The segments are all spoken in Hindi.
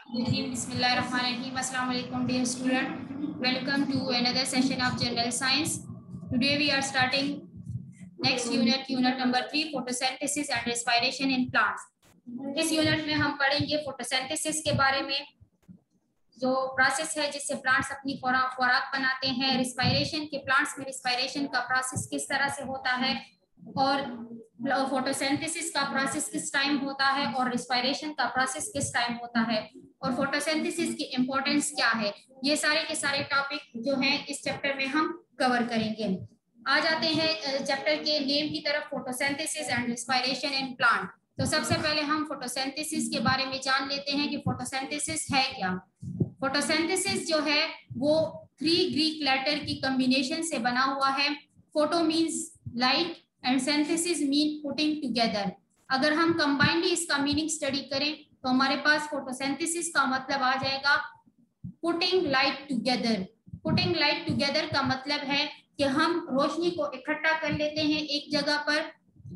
Bismillahirrahmanirrahim. Assalamu alaikum, dear student. Welcome to another session of General Science. Today we are starting next unit number 3, photosynthesis and respiration in plants. इस यूनिट में हम पढ़ेंगे फोटोसिंथेसिस के बारे में, जो प्रोसेस है जिससे प्लांट्स अपनी खुराक बनाते हैं। रिस्पायरेशन के प्लांट्स में रिस्पायरेशन का प्रोसेस किस तरह से होता है, और फोटोसिंथेसिस का प्रोसेस किस टाइम होता है, और रिस्पायरेशन का प्रोसेस किस टाइम होता है, और फोटोसिंथेसिस की इंपॉर्टेंस क्या है। ये सारे के सारे टॉपिक जो हैं इस चैप्टर में हम कवर करेंगे। आ जाते हैं चैप्टर के नेम की तरफ, photosynthesis and respiration in plant. तो सबसे पहले हम फोटोसिंथेसिस के बारे में जान लेते हैं कि फोटोसिंथेसिस है क्या। फोटोसिंथेसिस जो है वो 3 ग्रीक लेटर की कॉम्बिनेशन से बना हुआ है। Photo means light and synthesis mean putting together. अगर हम कंबाइंडली इसका मीनिंग स्टडी करें तो हमारे पास फोटोसिंथेसिस का मतलब आ जाएगा putting light together. Putting light together का मतलब है कि हम रोशनी को इकट्ठा कर लेते हैं एक जगह पर,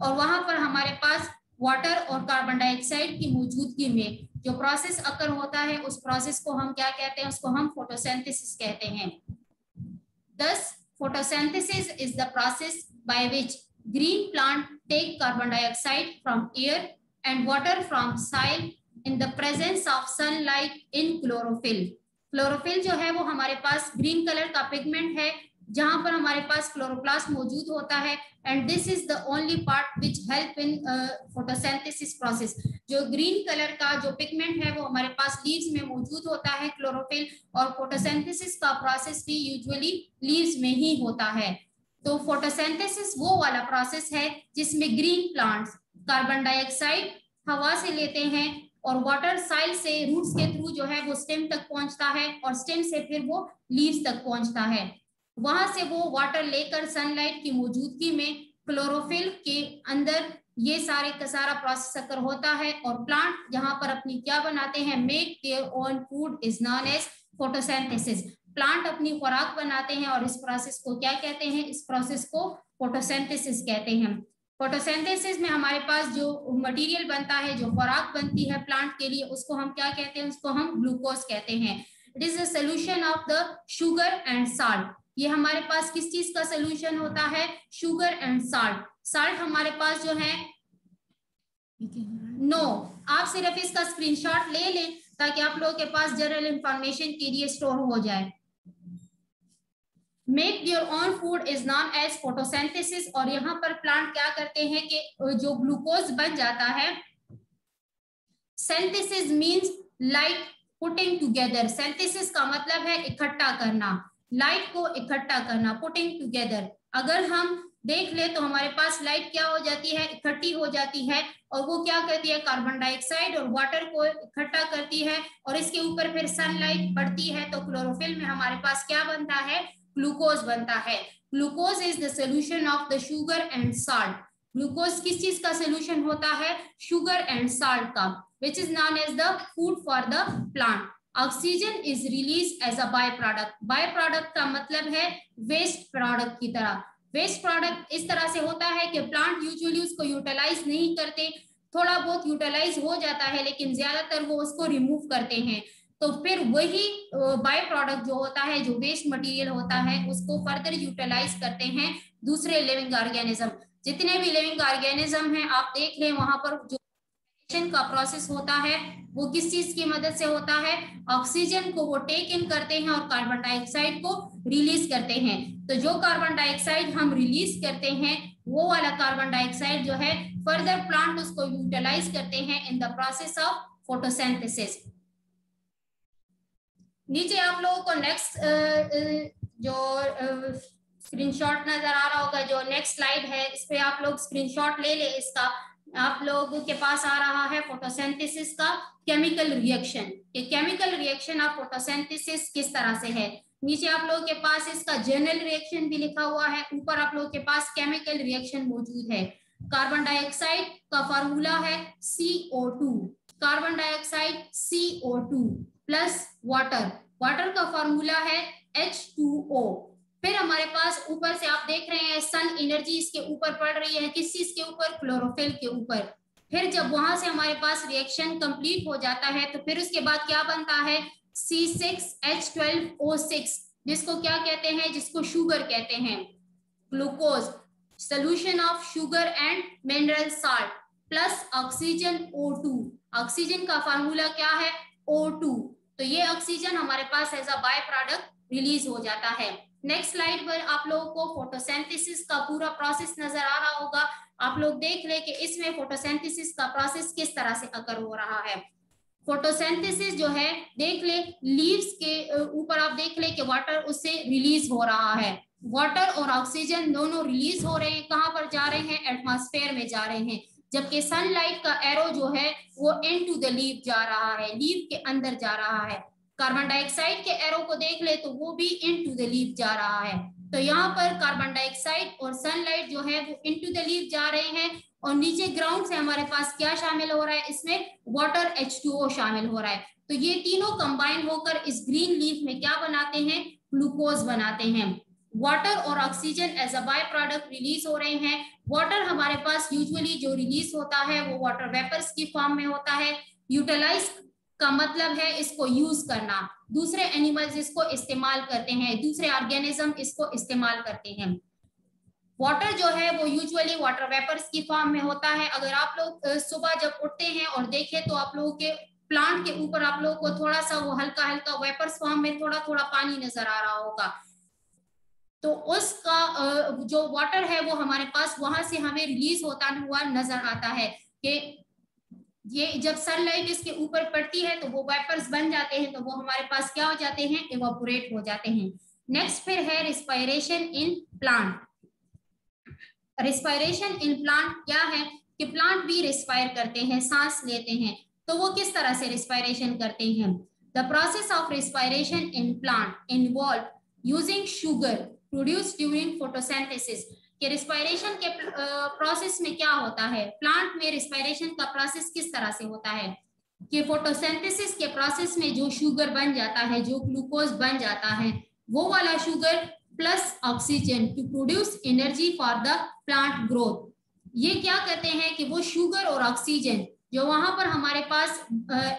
और वहां पर हमारे पास वाटर और कार्बन डाइऑक्साइड की मौजूदगी में जो प्रोसेस अकर होता है, उस प्रोसेस को हम क्या कहते हैं, उसको हम फोटोसिंथेसिस कहते हैं। Thus, photosynthesis is the process by which green plant take carbon dioxide from air and water from soil in the presence of sunlight in chlorophyll. Chlorophyll जो है वो हमारे पास ग्रीन कलर का पिगमेंट है, जहां पर हमारे पास क्लोरोप्लास्ट मौजूद होता है, and this is the only part which help in photosynthesis process. जो ग्रीन कलर का जो पिगमेंट है वो हमारे पास लीव्स में मौजूद होता है, क्लोरोफिल, और फोटोसिंथेसिस का प्रोसेस भी यूजुअली लीव्स में ही होता है। तो फोटोसिंथेसिस वो वाला प्रोसेस है जिसमें ग्रीन प्लांट्स कार्बन डाइऑक्साइड हवा से लेते हैं, और वाटर साइल से रूट्स के थ्रू जो है वो स्टेम तक पहुंचता है, और स्टेम से फिर वो लीव्स तक पहुंचता है। वहां से वो वाटर लेकर सनलाइट की मौजूदगी में क्लोरोफिल के अंदर ये सारे का सारा प्रोसेस अकर होता है, और प्लांट जहां पर अपनी क्या बनाते हैं, make their own food is known as photosynthesis. Plant अपनी खुराक बनाते हैं, और इस प्रोसेस को क्या कहते हैं, इस प्रोसेस को फोटोसिंथेसिस कहते हैं। फोटोसिंथेसिस में हमारे पास जो मटेरियल बनता है, जो खुराक बनती है प्लांट के लिए, उसको हम क्या कहते हैं, उसको हम ग्लूकोज कहते हैं। It is a solution of the sugar and salt. ये हमारे पास किस चीज का सोल्यूशन होता है, शुगर एंड साल्ट। साल्ट हमारे पास जो है आप सिर्फ इसका स्क्रीनशॉट ले लें ताकि आप लोगों के पास जनरल इंफॉर्मेशन के लिए स्टोर हो जाए। Make your own food is known as photosynthesis. और यहाँ पर प्लांट क्या करते हैं कि जो ग्लूकोज बन जाता है, synthesis means light putting together. Synthesis का मतलब है इकट्ठा करना, लाइट को इकट्ठा करना, पुटिंग टुगेदर। अगर हम देख ले तो हमारे पास लाइट क्या हो जाती है, इकट्ठी हो जाती है, और वो क्या करती है, कार्बन डाइऑक्साइड और वाटर को इकट्ठा करती है, और इसके ऊपर फिर सनलाइट पड़ती है, तो क्लोरोफिल में हमारे पास क्या बनता है, ग्लूकोज बनता है। Glucose is the solution of the sugar and salt. Glucose किस चीज का सोल्यूशन होता है, शुगर एंड साल्ट का, which is known as the food for the plant. Oxygen is release as a by product. By product का मतलब है वेस्ट प्रोडक्ट की तरह। वेस्ट प्रोडक्ट इस तरह से होता है कि प्लांट यूजुअली उसको यूटिलाइज नहीं करते, थोड़ा बहुत यूटिलाइज हो जाता है, लेकिन ज्यादातर वो उसको रिमूव करते हैं। तो फिर वही बाय प्रोडक्ट जो होता है, जो वेस्ट मटेरियल होता है, उसको फर्दर यूटिलाइज करते हैं दूसरे लिविंग ऑर्गेनिज्म। जितने भी लिविंग ऑर्गेनिज्म हैं आप देख लें, वहां पर जो का प्रोसेस होता है वो किस चीज की मदद से होता है, ऑक्सीजन को वो टेक इन करते हैं और कार्बन डाइऑक्साइड को रिलीज करते हैं। तो जो कार्बन डाइऑक्साइड हम रिलीज करते हैं, वो वाला कार्बन डाइऑक्साइड जो है फर्दर प्लांट उसको यूटिलाइज करते हैं in the process of photosynthesis. नीचे आप लोगों को नेक्स्ट जो स्क्रीनशॉट नजर आ रहा होगा, जो नेक्स्ट स्लाइड है, इस पे आप लोग स्क्रीनशॉट ले ले। इसका आप लोगों के पास आ रहा है फोटोसिंथेसिस का केमिकल रिएक्शन। ये केमिकल रिएक्शन ऑफ फोटोसिंथेसिस किस तरह से है। नीचे आप लोगों के पास इसका जर्नल रिएक्शन भी लिखा हुआ है, ऊपर आप लोगों के पास केमिकल रिएक्शन मौजूद है। कार्बन डाइऑक्साइड का फॉर्मूला है CO2, carbon dioxide CO2 plus water, water का फॉर्मूला है H2O। फिर हमारे पास ऊपर से आप देख रहे हैं सन एनर्जी इसके ऊपर पड़ रही है, किस चीज के ऊपर, क्लोरोफिल के ऊपर। फिर जब वहां से हमारे पास रिएक्शन कंप्लीट हो जाता है तो फिर उसके बाद क्या बनता है, C6H12O6, जिसको क्या कहते हैं, जिसको शुगर कहते हैं, glucose, solution of sugar and mineral salt plus oxygen O2। Oxygen का फार्मूला क्या है, O2। तो ये ऑक्सीजन हमारे पास as a by product release हो जाता है। नेक्स्ट स्लाइड पर आप लोगों को फोटोसिंथेसिस का पूरा प्रोसेस नजर आ रहा होगा। आप लोग देख ले कि इसमें फोटोसिंथेसिस का प्रोसेस किस तरह से अकर हो रहा है। फोटोसिंथेसिस जो है, देख ले लीव्स के ऊपर आप देख ले कि वाटर उससे रिलीज हो रहा है। वाटर और ऑक्सीजन दोनों रिलीज हो रहे हैं, कहां पर जा रहे हैं, एटमॉस्फेयर में जा रहे हैं। जबकि सनलाइट का एरो जो है वो इनटू द लीव जा रहा है, लीव के अंदर जा रहा है। कार्बन डाइऑक्साइड के एरो को देख ले तो वो भी इनटू द लीव जा रहा है। तो यहाँ पर कार्बन डाइऑक्साइड और सनलाइट जो है वो इनटू द लीव जा रहे हैं, और नीचे ग्राउंड से हमारे पास क्या शामिल हो रहा है, इसमें वाटर H2O शामिल हो रहा है। तो ये तीनों कंबाइन होकर इस ग्रीन लीफ में क्या बनाते हैं, ग्लूकोज बनाते हैं। वाटर और oxygen as a by product release हो रहे हैं। वाटर हमारे पास यूजुअली जो रिलीज होता है वो वाटर वेपर्स की फॉर्म में होता है। यूटिलाइज का मतलब है इसको यूज करना, दूसरे एनिमल्स इसको इस्तेमाल करते हैं, दूसरे ऑर्गेनिज्म इसको इस्तेमाल करते हैं। वाटर जो है वो यूजुअली वाटर वेपर्स की फॉर्म में होता है। अगर आप लोग सुबह जब उठते हैं और देखें तो आप लोगों के प्लांट के ऊपर आप लोगों को थोड़ा सा वो हल्का हल्का वेपर्स फॉर्म में थोड़ा थोड़ा पानी नजर आ रहा होगा। तो उसका जो वाटर है वो हमारे पास वहां से हमें रिलीज होता हुआ नजर आता है कि ये जब सनलाइट इसके ऊपर पड़ती है तो वो वेपर्स बन जाते हैं, तो वो हमारे पास क्या हो जाते हैं, इवापोरेट हो जाते हैं। नेक्स्ट फिर है respiration in plant. Respiration in plant क्या है कि प्लांट भी रिस्पायर करते हैं, सांस लेते हैं। तो वो किस तरह से रिस्पायरेशन करते हैं, the process of respiration in plant involve using sugar produce during photosynthesis. कि रिस्पायरेशन के प्रोसेस में क्या होता है, प्लांट में रिस्पायरेशन का प्रोसेस किस तरह से होता है कि फोटोसिंथेसिस के प्रोसेस में जो शुगर बन जाता है, जो ग्लूकोज बन जाता है, वो वाला sugar plus oxygen to produce energy for the plant growth. ये क्या कहते हैं कि वो शुगर और ऑक्सीजन जो वहां पर हमारे पास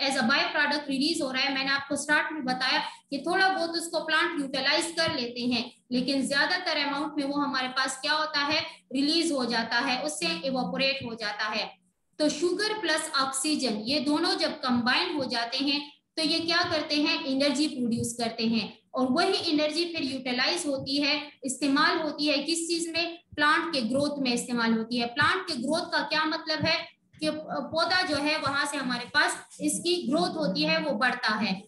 as a by product release हो रहा है, मैंने आपको स्टार्ट में बताया कि थोड़ा बहुत उसको प्लांट यूटिलाइज कर लेते हैं, लेकिन ज्यादातर अमाउंट में वो हमारे पास क्या होता है, रिलीज हो जाता है, उससे इवापोरेट हो जाता है। तो शुगर प्लस ऑक्सीजन ये दोनों जब कंबाइन हो जाते हैं तो ये क्या करते हैं, एनर्जी प्रोड्यूस करते हैं, और वही एनर्जी फिर यूटिलाइज होती है, इस्तेमाल होती है किस चीज में, प्लांट के ग्रोथ में इस्तेमाल होती है। प्लांट के ग्रोथ का क्या मतलब है कि पौधा जो है वहां से हमारे पास इसकी ग्रोथ होती है, वो बढ़ता है।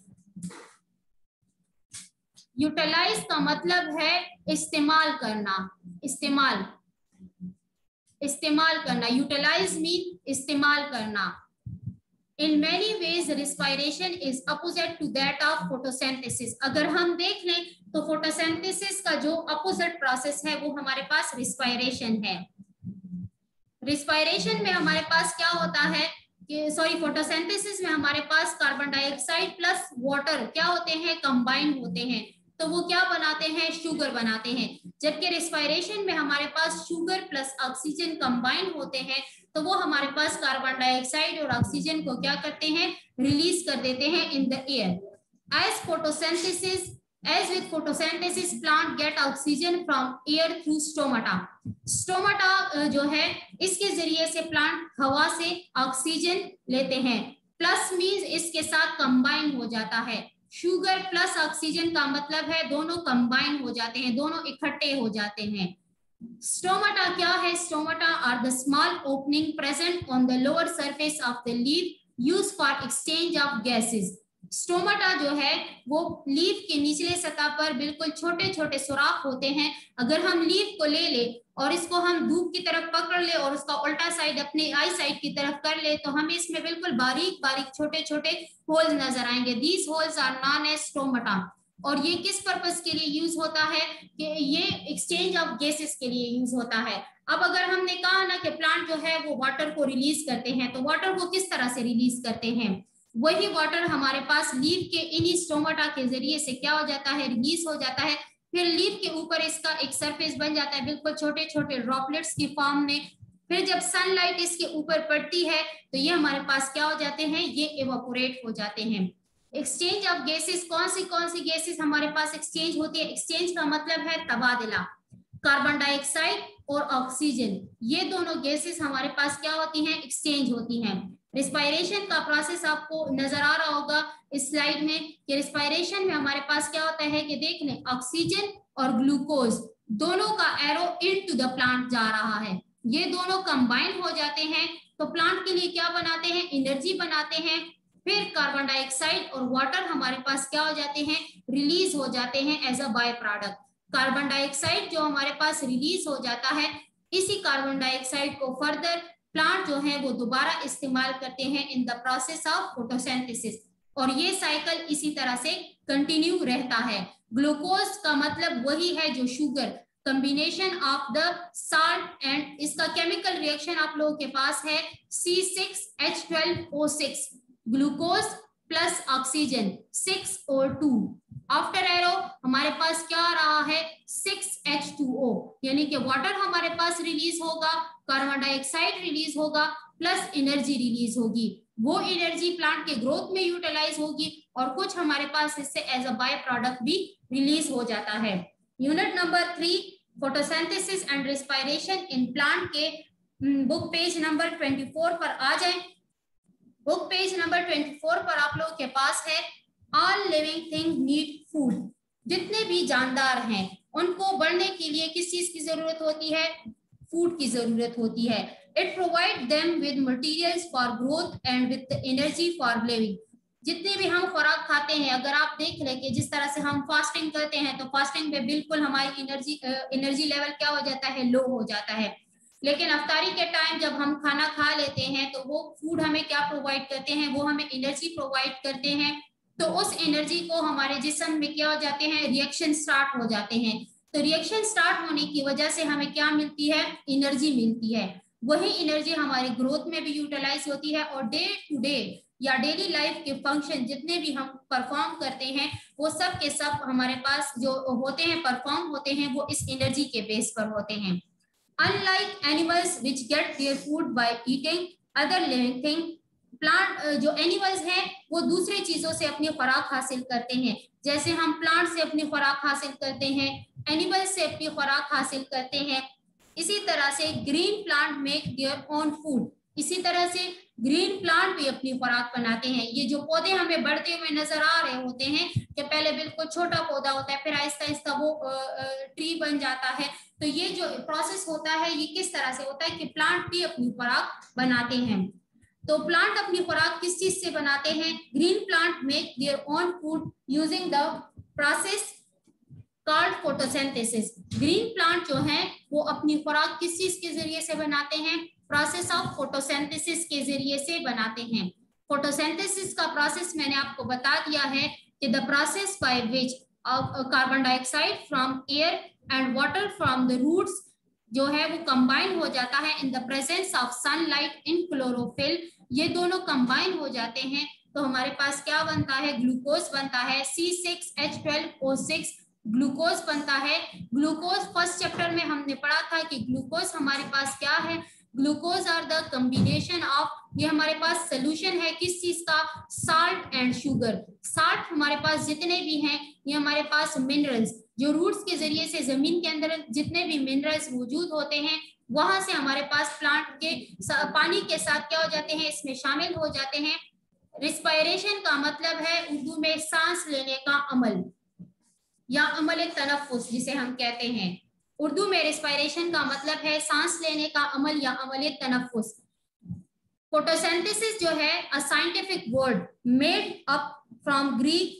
यूटिलाइज का मतलब है इस्तेमाल करना, इस्तेमाल करना, यूटिलाइज मीन इस्तेमाल करना। In many ways, respiration is opposite to that of photosynthesis. अगर हम देख लें तो photosynthesis का जो opposite process है वो हमारे पास respiration है। respiration में हमारे पास क्या होता है कि photosynthesis में हमारे पास कार्बन डाइऑक्साइड प्लस वाटर क्या होते हैं, कंबाइन होते हैं, तो वो क्या बनाते हैं, शुगर बनाते हैं। जबकि respiration में हमारे पास शुगर प्लस ऑक्सीजन कंबाइन होते हैं, तो वो हमारे पास कार्बन डाइऑक्साइड और ऑक्सीजन को क्या करते हैं, रिलीज कर देते हैं in the air. As with photosynthesis, plant get oxygen from air through stomata. Stomata जो है इसके जरिए से प्लांट हवा से ऑक्सीजन लेते हैं, प्लस मींस इसके साथ कंबाइन हो जाता है। शुगर प्लस ऑक्सीजन का मतलब है दोनों कंबाइन हो जाते हैं, दोनों इकट्ठे हो जाते हैं। Stomata क्या है, stomata are the small opening present on the lower surface of the leaf used for exchange of gases. Stomata जो है वो लीफ के निचले सतह पर बिल्कुल छोटे छोटे सुराख होते हैं। अगर हम लीफ को ले ले और इसको हम धूप की तरफ पकड़ ले और उसका उल्टा साइड अपने आई साइड की तरफ कर ले तो हमें इसमें बिल्कुल बारीक बारीक छोटे छोटे होल्स नजर आएंगे। These holes are known as stomata. और ये किस पर्पस के लिए यूज होता है कि ये एक्सचेंज ऑफ गैसेस के लिए यूज होता है। अब अगर हमने कहा ना कि प्लांट जो है वो वाटर को रिलीज करते हैं, तो वाटर को किस तरह से रिलीज करते हैं, वही वाटर हमारे पास लीफ के इन्हीं स्टोमाटा के जरिए से क्या हो जाता है, रिलीज हो जाता है। फिर लीफ के ऊपर इसका एक सरफेस बन जाता है बिल्कुल छोटे छोटे ड्रॉपलेट्स की फॉर्म में। फिर जब सनलाइट इसके ऊपर पड़ती है तो ये हमारे पास क्या हो जाते हैं, ये इवापोरेट हो जाते हैं। एक्सचेंज ऑफ गैसेस, कौन सी गैसेस हमारे पास एक्सचेंज होती है? एक्सचेंज का मतलब है तबादला। कार्बन डाइऑक्साइड और ऑक्सीजन, ये दोनों गैसेस हमारे पास क्या होती हैं, एक्सचेंज होती हैं। रिस्पायरेशन का प्रोसेस आपको नजर आ रहा होगा इस स्लाइड में कि रिस्पायरेशन में हमारे पास क्या होता है कि देख लें, ऑक्सीजन और ग्लूकोज दोनों का एरो इनटू द प्लांट जा रहा है, ये दोनों कंबाइन हो जाते हैं तो प्लांट के लिए क्या बनाते हैं, एनर्जी बनाते हैं। फिर कार्बन डाइऑक्साइड और वाटर हमारे पास क्या हो जाते हैं, रिलीज हो जाते हैं as a by product. Carbon dioxide जो हमारे पास रिलीज हो जाता है, इसी कार्बन डाइऑक्साइड को फर्दर प्लांट जो है वो दोबारा इस्तेमाल करते हैं in the process of photosynthesis, और ये साइकिल इसी तरह से कंटिन्यू रहता है। ग्लूकोज का मतलब वही है जो sugar, combination of the salt and इसका केमिकल रिएक्शन आप लोगों के पास है C6H12O6, glucose plus oxygen 6O2। After arrow हमारे पास क्या आ रहा है 6H2O, यानी कि वाटर हमारे पास रिलीज होगा, कार्बन डाइऑक्साइड रिलीज होगा, प्लस एनर्जी रिलीज होगी। वो एनर्जी प्लांट के ग्रोथ में यूटिलाइज होगी और कुछ हमारे पास इससे एज अ बाय प्रोडक्ट भी रिलीज हो जाता है। Unit number 3 photosynthesis and respiration in plant के बुक पेज नंबर 24 पर आ जाए। बुक पेज नंबर 24 पर आप लोगों के पास है all living thing need food, जितने भी जानदार हैं उनको बढ़ने के लिए किस चीज की जरूरत होती है, फूड की जरूरत होती है। It provide them with materials for growth and with energy for living. जितने भी हम खुराक खाते हैं, अगर आप देख लें कि जिस तरह से हम फास्टिंग करते हैं तो फास्टिंग में बिल्कुल हमारी एनर्जी लेवल क्या हो जाता है, लो हो जाता है, लेकिन अफ्तारी के टाइम जब हम खाना खा लेते हैं तो वो फूड हमें क्या प्रोवाइड करते हैं, वो हमें एनर्जी प्रोवाइड करते हैं। तो उस एनर्जी को हमारे जिस्म में क्या हो जाते हैं, रिएक्शन स्टार्ट हो जाते हैं। तो रिएक्शन स्टार्ट होने की वजह से हमें क्या मिलती है, एनर्जी मिलती है। वही एनर्जी हमारी ग्रोथ में भी यूटिलाइज होती है और डे टू डे या डेली लाइफ के फंक्शन जितने भी हम परफॉर्म करते हैं वो सब के सब हमारे पास जो होते हैं, परफॉर्म होते हैं, वो इस एनर्जी के बेस पर होते हैं। Unlike animals which get their food by eating other living thing, plant जो एनिमल्स हैं वो दूसरे चीजों से अपनी खुराक हासिल करते हैं। जैसे हम प्लांट से अपनी खुराक हासिल करते हैं, एनिमल्स से अपनी खुराक हासिल करते हैं, इसी तरह से green plant make their own food, इसी तरह से ग्रीन प्लांट भी अपनी खुराक बनाते हैं। ये जो पौधे हमें बढ़ते हुए नजर आ रहे होते हैं कि पहले बिल्कुल छोटा पौधा होता है, फिर आहिस्ता आहिस्ता वो ट्री बन जाता है, तो ये जो प्रोसेस होता है ये किस तरह से होता है कि प्लांट भी अपनी खुराक बनाते हैं। तो प्लांट अपनी खुराक किस चीज से बनाते हैं, green plant make their own food using the process called photosynthesis. Green plant जो है वो अपनी खुराक किस चीज के जरिए से बनाते हैं, प्रोसेस ऑफ फोटोसिंथेसिस के जरिए से बनाते हैं। फोटोसिंथेसिस का प्रोसेस मैंने आपको बता दिया है कि the process by which carbon dioxide from air and water from the roots जो है वो कंबाइन हो जाता है in the presence of sunlight in chlorophyll, ये दोनों कंबाइन हो जाते हैं तो हमारे पास क्या बनता है, ग्लूकोज बनता है C6H12O6 ग्लूकोज बनता है। ग्लूकोज फर्स्ट चैप्टर में हमने पढ़ा था कि ग्लूकोज हमारे पास क्या है, glucose are the combination of, ये हमारे पास सोल्यूशन है किस चीज का, साल्ट एंड शुगर। साल्ट हमारे पास जितने भी हैं ये हमारे पास मिनरल्स, जो रूट्स के जरिए से जमीन के अंदर जितने भी मिनरल्स मौजूद होते हैं वहां से हमारे पास प्लांट के पानी के साथ क्या हो जाते हैं, इसमें शामिल हो जाते हैं। रिस्पायरेशन का मतलब है उर्दू में सांस लेने का अमल या अमल तनफ्फुस जिसे हम कहते हैं। उर्दू में रिस्पायरेशन का मतलब है सांस लेने का अमल या अमल तनफ्फुस। फोटोसिंथेसिस जो है a scientific word made up from Greek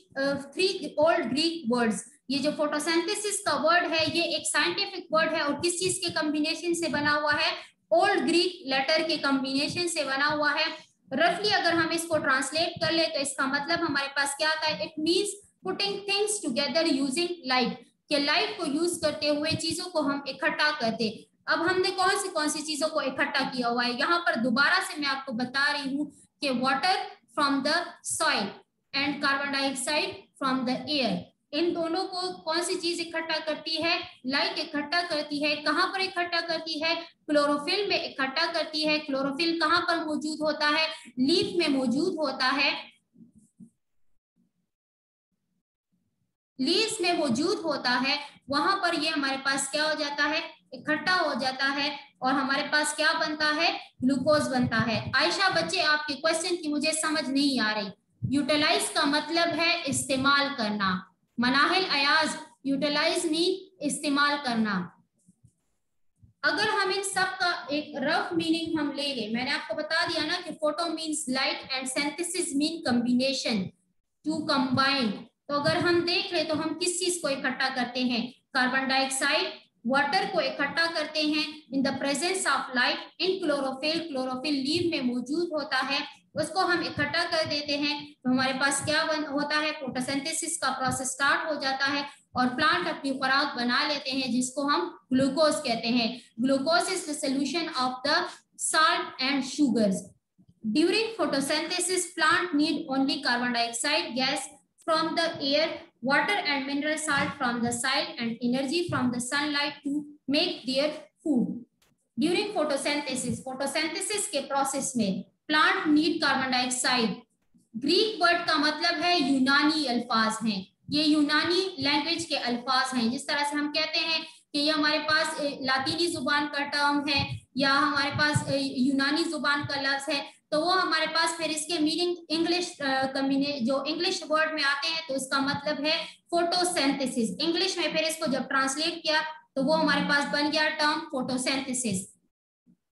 3 old Greek words. ये जो फोटोसिंथेसिस का वर्ड है ये एक साइंटिफिक वर्ड है और किस चीज के कॉम्बिनेशन से बना हुआ है, ओल्ड ग्रीक लेटर के कॉम्बिनेशन से बना हुआ है। रफली अगर हम इसको ट्रांसलेट कर ले तो इसका मतलब हमारे पास क्या आता है, it means putting things together using light, कि लाइट को यूज करते हुए चीजों को हम इकट्ठा करते। अब हमने कौन सी चीजों को इकट्ठा किया हुआ है, यहाँ पर दोबारा से मैं आपको बता रही हूँ कि water from the soil and carbon dioxide from the air. इन दोनों को कौन सी चीज इकट्ठा करती है? लाइट इकट्ठा करती है। कहां पर इकट्ठा करती है? क्लोरोफिल में इकट्ठा करती है। क्लोरोफिल कहां पर मौजूद होता है? लीफ में मौजूद होता है। लीव्स में मौजूद होता है, वहां पर ये हमारे पास क्या हो जाता है? इकट्ठा हो जाता है और हमारे पास क्या बनता है? ग्लूकोज बनता है। आयशा बच्चे, आपके क्वेश्चन की मुझे समझ नहीं आ रही। यूटिलाइज का मतलब है इस्तेमाल करना। मनाहिल अयाज, यूटिलाइज मीन इस्तेमाल करना। अगर हम इन सब का एक रफ मीनिंग हम ले लें, मैंने आपको बता दिया ना कि photo means light and synthesis mean combination, to combine. तो अगर हम देख ले तो हम किस चीज को इकट्ठा करते हैं? कार्बन डाइऑक्साइड, वाटर को इकट्ठा करते हैं in the presence of light in chlorophyll. Chlorophyll leave में मौजूद होता है, उसको हम इकट्ठा कर देते हैं तो हमारे पास क्या होता है? फोटोसिंथेसिस का प्रोसेस स्टार्ट हो जाता है और प्लांट अपनी खुराक बना लेते हैं जिसको हम ग्लूकोज कहते हैं। Glucose is the solution of the salt and sugars. During photosynthesis, plant need only carbon dioxide gas from the air, water and mineral salt from the soil, and energy from the sunlight to make their food. During photosynthesis, photosynthesis के process में plant need carbon dioxide. Greek word का मतलब है यूनानी अल्फाज हैं, ये यूनानी लैंग्वेज के अल्फाज हैं। जिस तरह से हम कहते हैं कि ये हमारे पास लातीनी जुबान का टर्म है या हमारे पास यूनानी जुबान का लफ्ज है, तो वो हमारे पास फिर इसके मीनिंग इंग्लिश जो इंग्लिश वर्ड में आते हैं तो इसका मतलब है फोटोसिंथेसिस। इंग्लिश में फिर इसको जब ट्रांसलेट किया तो वो हमारे पास बन गया टर्म फोटोसिंथेसिस।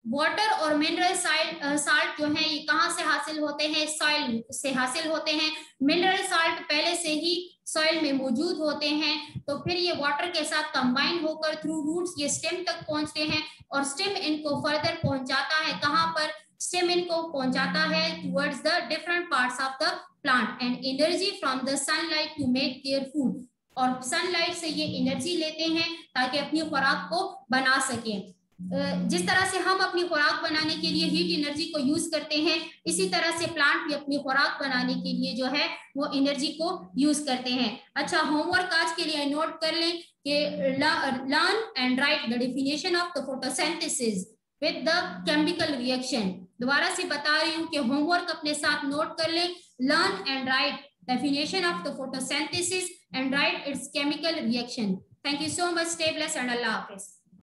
वाटर और मिनरल साल्ट जो है ये कहाँ से हासिल होते हैं? सॉइल से हासिल होते हैं। मिनरल साल्ट पहले से ही सॉइल में मौजूद होते हैं, तो फिर ये वाटर के साथ कंबाइन होकर थ्रू रूट्स ये स्टेम तक पहुंचते हैं और स्टेम इनको फर्दर पहुंचाता है। कहाँ पर? स्टेम इनको पहुंचाता है towards the different parts of the plant and energy from the sunlight to make their food. और सनलाइट से ये एनर्जी लेते हैं ताकि अपनी खुराक को बना सकें। जिस तरह से हम अपनी खुराक बनाने के लिए हीट एनर्जी को यूज करते हैं, इसी तरह से प्लांट भी अपनी खुराक बनाने के लिए जो है वो एनर्जी को यूज करते हैं। अच्छा, होमवर्क आज के लिए नोट कर लें कि learn and right the definition of the photosynthesis with the chemical reaction. दोबारा से बता रही हूँ कि होमवर्क अपने साथ नोट कर लें। Learn and right definition of the photosynthesis and right it's chemical reaction. Thank you so much, stay blessed and Allah Hafiz.